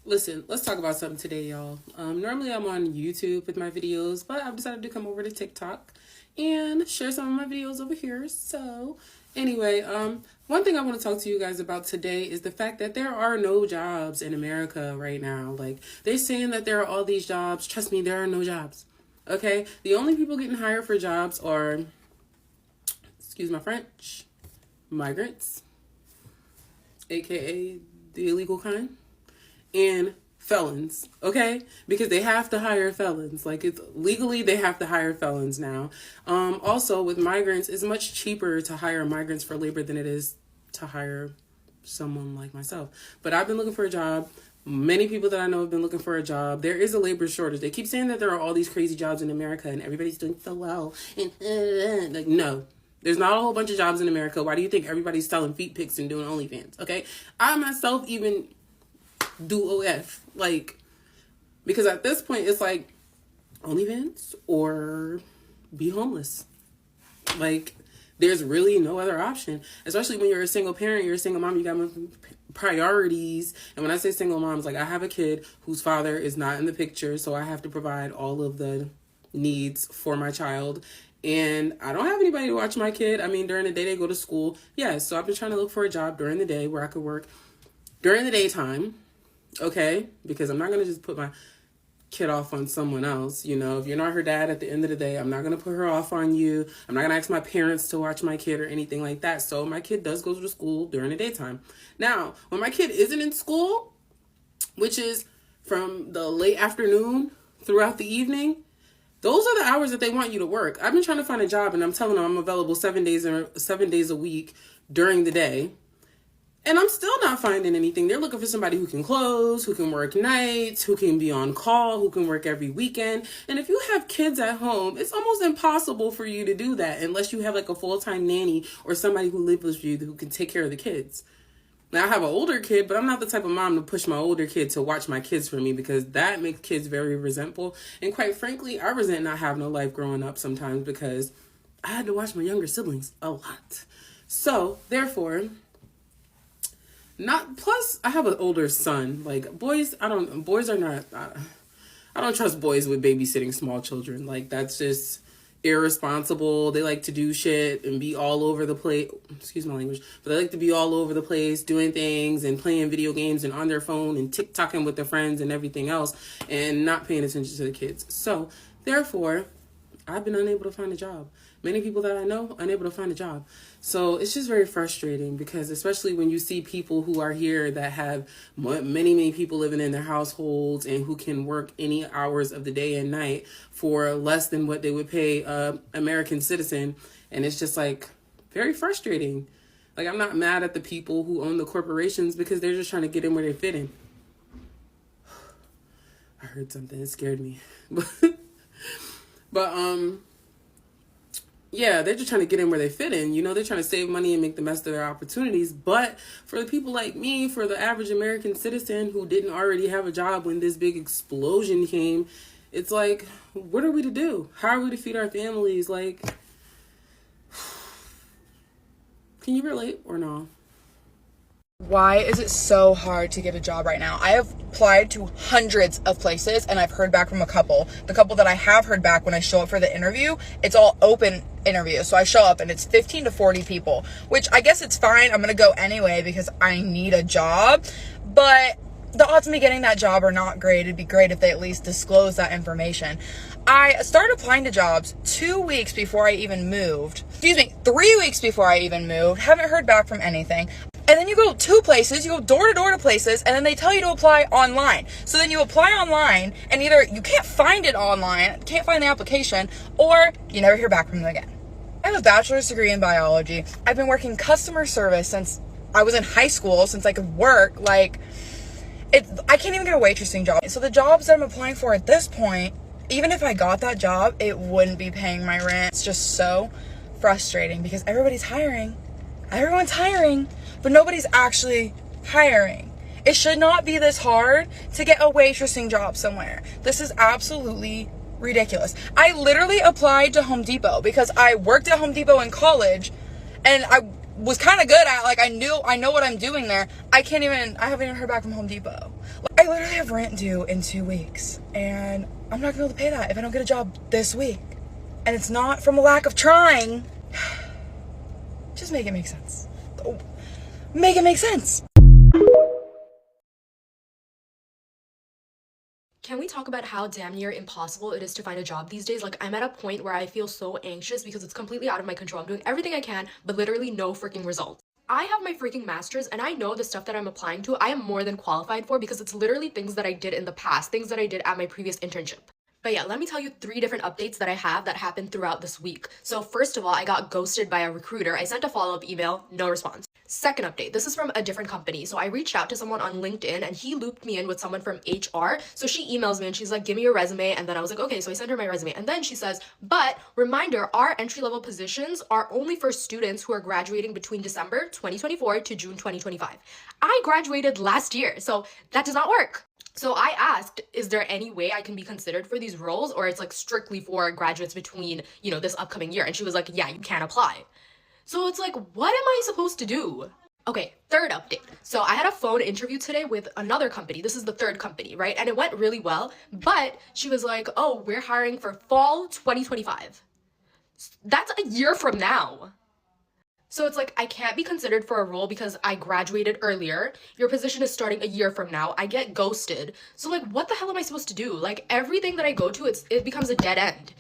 Listen, let's talk about something today, y'all. Normally I'm on YouTube with my videos, but I've decided to come over to TikTok and share some of my videos over here. So, anyway, one thing I want to talk to you guys about today is the fact that there are no jobs in America right now. Like, they're saying that there are all these jobs. Trust me, there are no jobs. Okay? The only people getting hired for jobs are, excuse my French, migrants, aka the illegal kind, and felons, okay? Because they have to hire felons. Like, it's legally, they have to hire felons now. Also, with migrants, it's much cheaper to hire migrants for labor than it is to hire someone like myself. But I've been looking for a job. Many people that I know have been looking for a job. There is a labor shortage. They keep saying that there are all these crazy jobs in America and everybody's doing so well. And like, no. There's not a whole bunch of jobs in America. Why do you think everybody's selling feet pics and doing OnlyFans? Okay? I myself even do OF, like, because at this point it's like OnlyFans or be homeless. Like, there's really no other option, especially when you're a single parent, you're a single mom, you got priorities. And when I say single moms, like, I have a kid whose father is not in the picture, so I have to provide all of the needs for my child, and I don't have anybody to watch my kid. I mean, during the day they go to school. Yes, so I've been trying to look for a job during the day where I could work during the daytime. Okay, because I'm not going to just put my kid off on someone else. You know, if you're not her dad at the end of the day, I'm not going to put her off on you. I'm not going to ask my parents to watch my kid or anything like that. So my kid does go to school during the daytime. Now, when my kid isn't in school, which is from the late afternoon throughout the evening, those are the hours that they want you to work. I've been trying to find a job and I'm telling them I'm available 7 days a week during the day. And I'm still not finding anything. They're looking for somebody who can close, who can work nights, who can be on call, who can work every weekend. And if you have kids at home, it's almost impossible for you to do that unless you have like a full-time nanny or somebody who lives with you who can take care of the kids. Now, I have an older kid, but I'm not the type of mom to push my older kid to watch my kids for me, because that makes kids very resentful. And quite frankly, I resent not having a life growing up sometimes because I had to watch my younger siblings a lot. So, therefore, plus I have an older son. Like, boys are not, I don't trust boys with babysitting small children. Like, that's just irresponsible. They like to do shit and be all over the place. Excuse my language, but they like to be all over the place doing things and playing video games and on their phone and TikToking with their friends and everything else and not paying attention to the kids. So, therefore, I've been unable to find a job. Many people that I know, unable to find a job. So it's just very frustrating, because especially when you see people who are here that have many people living in their households and who can work any hours of the day and night for less than what they would pay a American citizen. And it's just like very frustrating. Like, I'm not mad at the people who own the corporations, because they're just trying to get in where they fit in. I heard something that scared me. But yeah, they're just trying to get in where they fit in. You know, they're trying to save money and make the best of their opportunities. But for the people like me, for the average American citizen who didn't already have a job when this big explosion came, it's like, what are we to do? How are we to feed our families? Like, can you relate or no? Why is it so hard to get a job right now? I have applied to hundreds of places and I've heard back from a couple. The couple that I have heard back, when I show up for the interview, it's all open interview. So I show up and it's 15 to 40 people, which I guess it's fine. I'm going to go anyway because I need a job. But the odds of me getting that job are not great. It'd be great if they at least disclose that information. I started applying to jobs 2 weeks before I even moved. 3 weeks before I even moved. Haven't heard back from anything. And then you go to places, you go door to door to places, and then they tell you to apply online. So then you apply online, and either you can't find it online, can't find the application, or you never hear back from them again. I have a bachelor's degree in biology. I've been working customer service since I was in high school, since I could work. Like, I can't even get a waitressing job. So the jobs that I'm applying for at this point, even if I got that job, it wouldn't be paying my rent. It's just so frustrating because everybody's hiring. Everyone's hiring, but nobody's actually hiring. It should not be this hard to get a waitressing job somewhere. This is absolutely ridiculous. I literally applied to Home Depot because I worked at Home Depot in college and I was kind of good at, like, I know what I'm doing there. I haven't even heard back from Home Depot. I literally have rent due in 2 weeks, and I'm not gonna be able to pay that if I don't get a job this week. And it's not from a lack of trying. Just make it make sense. Make it make sense. Can we talk about how damn near impossible it is to find a job these days? Like, I'm at a point where I feel so anxious because it's completely out of my control. I'm doing everything I can, but literally no freaking results. I have my freaking master's, and I know the stuff that I'm applying to, I am more than qualified for because it's literally things that I did in the past, things that I did at my previous internship. But yeah, let me tell you 3 different updates that I have that happened throughout this week. So first of all, I got ghosted by a recruiter. I sent a follow-up email, no response. Second update, this is from a different company. So I reached out to someone on LinkedIn and he looped me in with someone from HR. So she emails me and she's like, give me your resume. And then I was like, okay, so I sent her my resume. And then she says, but reminder, our entry-level positions are only for students who are graduating between December 2024 to June 2025. I graduated last year, so that does not work. So I asked, is there any way I can be considered for these roles, or it's like strictly for graduates between, this upcoming year? And she was like, yeah, you can't apply. So it's like, what am I supposed to do? Okay, third update. So I had a phone interview today with another company. This is the third company, right? And it went really well, but she was like, oh, we're hiring for fall 2025. That's a year from now. So it's like, I can't be considered for a role because I graduated earlier. Your position is starting a year from now. I get ghosted. So like, what the hell am I supposed to do? Like, everything that I go to, it becomes a dead end.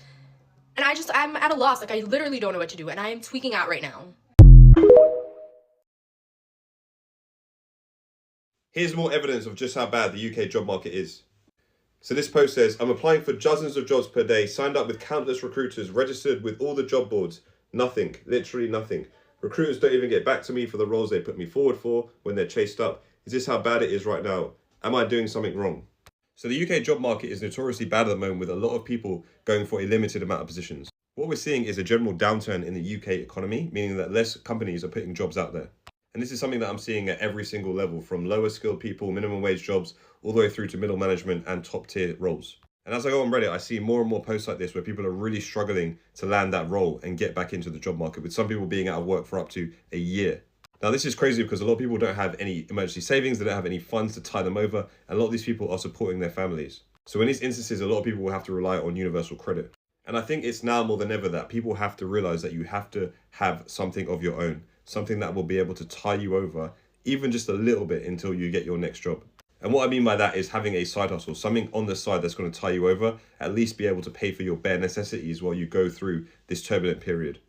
And I'm at a loss. Like, I literally don't know what to do. And I am tweaking out right now. Here's more evidence of just how bad the UK job market is. So this post says, I'm applying for dozens of jobs per day, signed up with countless recruiters, registered with all the job boards. Nothing, literally nothing. Recruiters don't even get back to me for the roles they put me forward for when they're chased up. Is this how bad it is right now? Am I doing something wrong? So the UK job market is notoriously bad at the moment, with a lot of people going for a limited amount of positions. What we're seeing is a general downturn in the UK economy, meaning that less companies are putting jobs out there. And this is something that I'm seeing at every single level, from lower skilled people, minimum wage jobs, all the way through to middle management and top tier roles. And as I go on Reddit, I see more and more posts like this where people are really struggling to land that role and get back into the job market, with some people being out of work for up to a year. Now, this is crazy because a lot of people don't have any emergency savings, they don't have any funds to tie them over, and a lot of these people are supporting their families. So in these instances, a lot of people will have to rely on universal credit. And I think it's now more than ever that people have to realize that you have to have something of your own, something that will be able to tie you over, even just a little bit, until you get your next job. And what I mean by that is having a side hustle, something on the side that's going to tie you over, at least be able to pay for your bare necessities while you go through this turbulent period.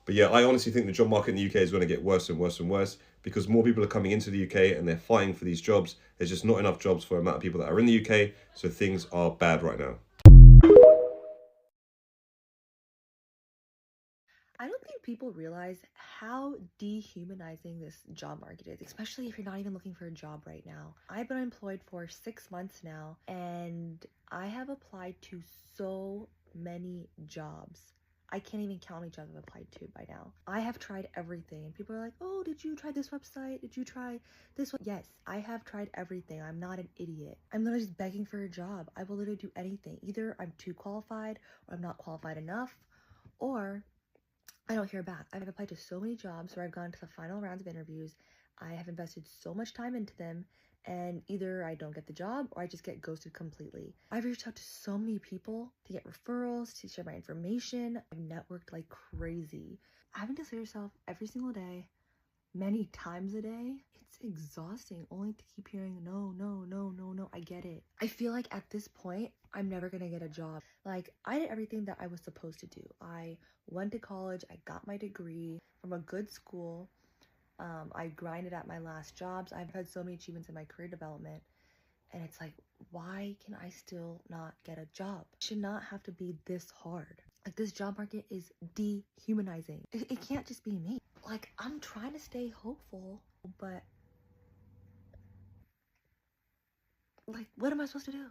But yeah, I honestly think the job market in the UK is going to get worse and worse and worse, because more people are coming into the UK and they're fighting for these jobs. There's just not enough jobs for the amount of people that are in the UK, so things are bad right now. I don't think people realize how dehumanizing this job market is, especially if you're not even looking for a job right now. I've been unemployed for 6 months now, and I have applied to so many jobs. I can't even count each other I've applied to by now. I have tried everything, and people are like, oh, did you try this website? Did you try this one? Yes, I have tried everything. I'm not an idiot. I'm literally just begging for a job. I will literally do anything. Either I'm too qualified, or I'm not qualified enough, or I don't hear back. I've applied to so many jobs where I've gone to the final rounds of interviews. I have invested so much time into them, and either I don't get the job or I just get ghosted completely. I've reached out to so many people to get referrals, to share my information. I've networked like crazy. Having to say yourself every single day, many times a day, it's exhausting only to keep hearing no, no, no, no, no. I get it. I feel like at this point, I'm never gonna get a job. Like, I did everything that I was supposed to do. I went to college, I got my degree from a good school. I grinded at my last jobs. I've had so many achievements in my career development. And it's like, why can I still not get a job? It should not have to be this hard. Like, this job market is dehumanizing. It can't just be me. Like, I'm trying to stay hopeful, but like, what am I supposed to do?